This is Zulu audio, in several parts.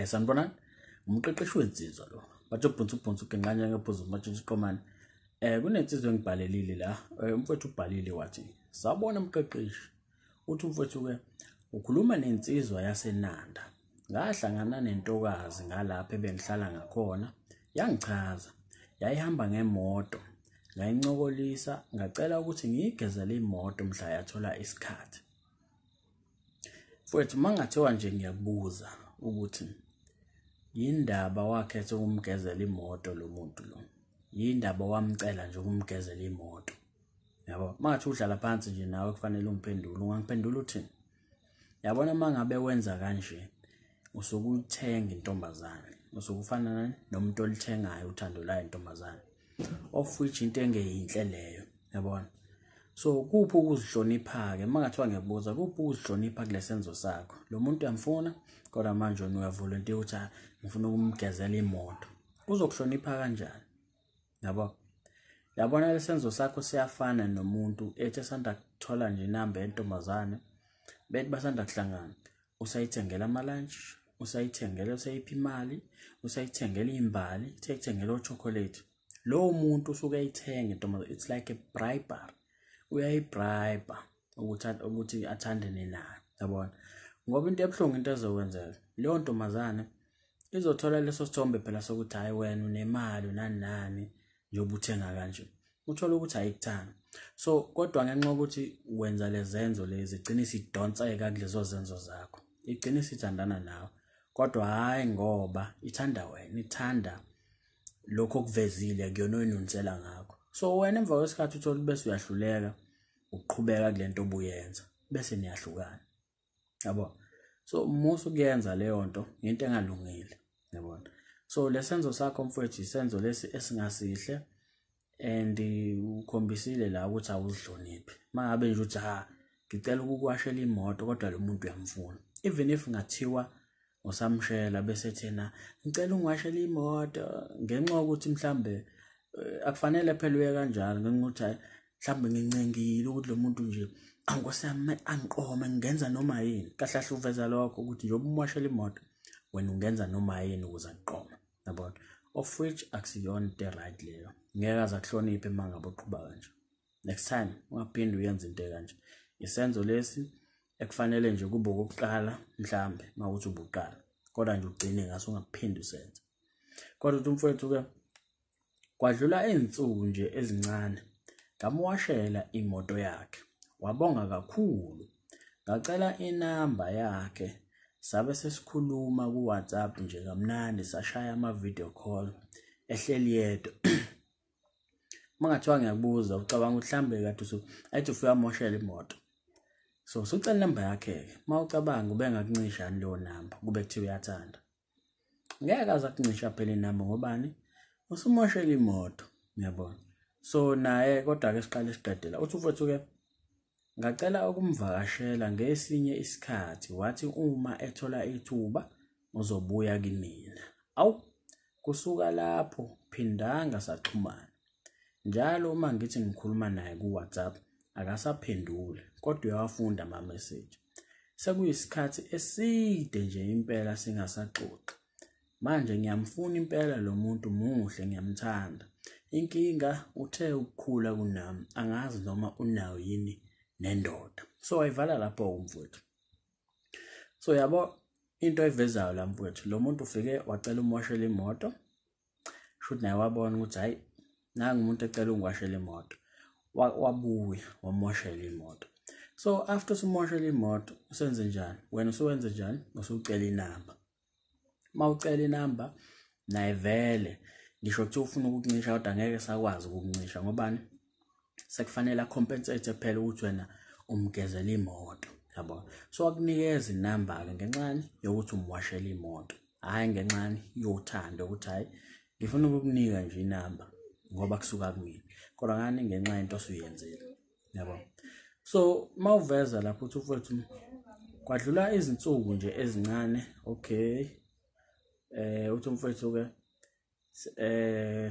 Sanibonani, Mqeqeshi Wezinsizwa lo. Bathi ubhunzu kenqanya ngephuzu matshitshi qomane. Kunensizwe engibhalelile la. Umfowethu ubhalile wathi, "Sabona mqeqeshi. Uthi umfowethu ke ukhuluma nensizwa yaseNanda. Ngahlangana nentokazi ngalapha ebengihlala ngakhona. Yangichaza. Yayihamba ngemoto. Ngayincokolisa, ngacela ukuthi ngiyigezele imoto mhla yathola isikhathi." Mfowethu mangathiwa nje ngiyakubuza ukuthi yindaba wakhetha ukumgezela imoto lo muntu lo. Yindaba wamcela nje ukumgezela imoto. Yabo, mangathi udlala phansi nje nawe kufanele ungiphendule. Ungangiphendula uthini? Yabona mangabe wenza kanje, usukuthenga intombazane. Usukufana nomuntu olithengayo uthando la intombazane. Of which into engeyinhle leyo, yabona. So kuphi ukuzihlonipha ke? Mangathiwa ngiyakubuza, kuphi ukuzihlonipha kulesenzo sakho? Lo muntu uyamfuna kodwa manje uyavolunteer ukuthi ngifuna ukumgezela imoto. Uzokuhlonipha kanjani? Yabo. Yabona lesenzo sakho siyafana nomuntu ethi esanda kuthola nje inamba yentombazane, bethi basanda kuhlangana. Usayithengela amalunch, usayithengela usayiphi imali, usayithengela imbali, usayithengela ochocolate. Lo muntu usuke ayithenga intombazane. It's like a bribery. Uyayibribe ukuthi athandane naye, yabona. Ngoba into ebuhlungu into ezokwenzeka, leyo ntombazane izothola leso sithombe phela sokuthi hayi wena unemali unani njengoba uthenga kanje. Uthola ukuthi ayikuthanda. So kodwa ngenxa yokuthi wenza lezenzo lezi igcina isidonseka kulezo zenzo zakho. Igcina isithandana nawe. Kodwa hayi ngoba ithanda wena, ithanda lokho okuvezile kuyona oyinunisela ngakho. So wena emva kwesikhathi uthola bese uyahluleka ukuqhubeka kulento obuyenza bese niyahlukana. Yabo. So musu kuyenza leyo nto into engalungile, yabona. So lesenzo sakho mfowethu isenzo lesi esingasihle and ukhombisile la ukuthi awuzihloniphi. Mangabe nje uthi ngicela ukukuwashela imoto kodwa lo muntu uyamfuna. Even if ngathiwa usamshela bese thena ngicela ungiwashela imoto ngenxa ukuthi mhlambe akufanele phela uye kanjalo ngenxa ukuthi mhlambe ngincengile ukuthi lo muntu nje angosami angiqome ngenza noma yini. Kahle kahle uveza lokho ukuthi nje umwashela imoto wena ungenza noma yini ukuze aqome, yabona. Of which akusiyona into right leyo. Ngeke aze akuhloniphe mangabe uqhubha kanje. Next time ungaphindi uyenze into kanje. Isenzo lesi ekufanele nje kube ukuqala mhlambe mawuthi ubuqala. Kodwa nje ugcine ngaso ungaphindi usenze. Kodwa uthi umfowethu ke kwadlula izinsuku nje ezincane ngamwashela imoto yakhe. Wabonga kakhulu. Ngacela inamba yakhe. Sabe sesikhuluma ku WhatsApp nje kamnandi sashaya ama video call ehleli yedwa. Mangathiwa ngiyakubuza ucabanga uhlambe kade ayithi ufika moshela imoto. So usucela inamba yakhe ke. Mawucabanga ube ngakuncisha leyo namba kube kuthiwa uyathanda. Ngeke aza kuncisha phela inamba ngobani? Usumoshela imoto, ngiyabona. So naye kodwa ke siqale siqedela. Uthi mfowethu ke ngacela ukumvakashela ngesinye isikhathi wathi uma ethola ithuba uzobuya kimina. Awu kusuka lapho phindanga saxhumana. Njalo uma ngithi ngikhuluma naye ku WhatsApp akasaphendule kodwa uyawafunda ama message. Sekuyisikhathi eside nje impela singasaxoxa. Manje ngiyamfuna impela lo muntu muhle ngiyamthanda. Inkinga uthe ukukhula kunami angazi noma unayo yini nendoda. So ayivala lapho umfowethu. So yabo into evezayo la mfowethu lo muntu ufike wacela umwashela imoto. Should naye wabona ukuthi hayi nangu umuntu ecela ungiwashela imoto. Wabuya wamwashela imoto. So after simwashela imoto usenze njani? Wena usuwenze njani? Usucela inamba. Mawucela inamba naye vele ngisho ukuthi ufuna ukukuncisha kodwa ngeke sakwazi ukukuncisha ngobani? Sekufanele compensate phela ukuthi wena umgezela imoto, yabo. So akunikeza inamba ke ngenxani yokuthi umwashela imoto. Hayi ngenxani yothando ukuthi hayi ngifuna ukukunika nje inamba ngoba kusuka kumina. Kodwa ngani ngenxa into osuyenzile, yabo. So mawuveza lapho uthi mfowethu kwadlula izinsuku nje ezincane, okay. Uthi mfowethu ke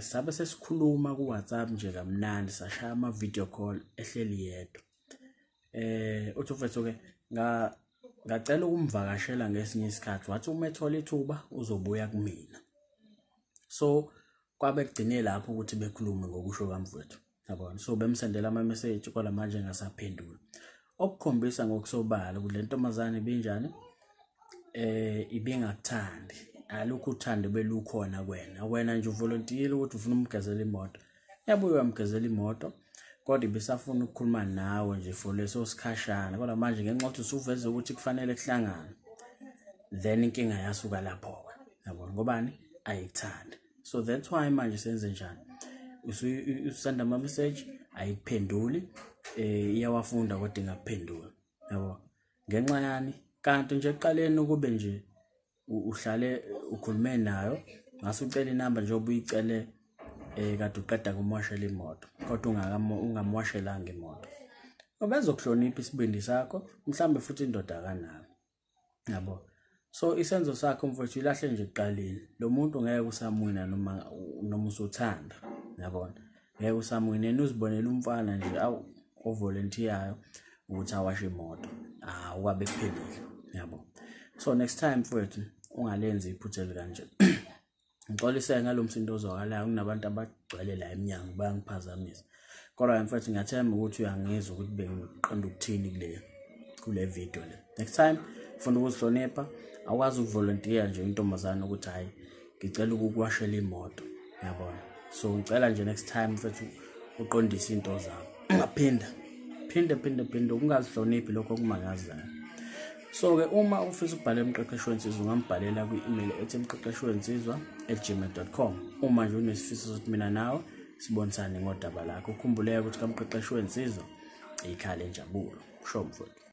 sabe sesikhuluma ku WhatsApp nje kamnandi sashaya ama video call ehleli yedwa. Uthi mfowethu ke ngacela ukumvakashela ngesinye isikhathi wathi uma ethola ithuba uzobuya kumina. So kwabe kugcine lapho ukuthi bekhulume ngokusho kwamfowethu yabona. So bemsendela ama message kodwa manje ngasaphendula, okukhombisa ngokusobala ukuthi le ntombazane ibinjani, ibingakuthandi. Alukho uthando belukhona wena nje uvolontiye ukuthi ufuna umgezela imoto, yabuye wamgezela imoto kodwa ibisafuna ukukhuluma nawe nje for leso sikhashana. Kodwa manje ngenxa yokuthi usuveze ukuthi kufanele kuhlangane, then inkinga yasuka lapho yabona, ngobani ayikuthandi. So that's why manje senze njani, usenda ama message ayikuphenduli, iyawafunda kodwa ingakuphendula yabo. Ngenxa yani kanti nje eqaleni kube nje uhlale ukhulume nayo, ngase ucela inamba nje obuyicele kade uqeda kumwashela imoto kodwa ungamwashelanga imoto. Obezokuhlonipha isibindi sakho mhlambe futhi indoda kanayo yabo. So isenzo sakho mfowethu ilahle nje eqaleni, lo muntu ngeke usamwina noma usuthanda yabona, ngeke usamwina. Uzibonela umfana nje ovolontiyayo ukuthi awashe imoto, ukabe kuphelile yabo. So next time mfowethu ungalenzi iphutha elikanje. Ngixolise ngalomsindo ozwakalayo, kunabantu abagcwele la eminyango bayangiphazamisa, kodwa mfowethu ngiyathemba ukuthi uyangizwa ukuthi bengiqonda ukuthini kule video le. Next time ufuna ukuzihlonipha, akwazi ukuvolontiya nje intombazana ukuthi hayi ngicela ukukuwashela imoto yabona. So ngicela nje next time mfowethu uqondise into zakho, phinde ungazihloniphi lokho okumangazayo. So ke uma ufisa ukubhala Mqeqeshi Wezinsizwa ungambhalela kwi-email ethi mqeqeshiwezinsizwa@gmail.com. Uma nje unesifiso sokuthi mina nawe sibonisane ngodaba lakho, ukhumbuleke ukuthi kaMqeqeshi Wezinsizwa ikhaya lenjabulo. Sho mfowethu.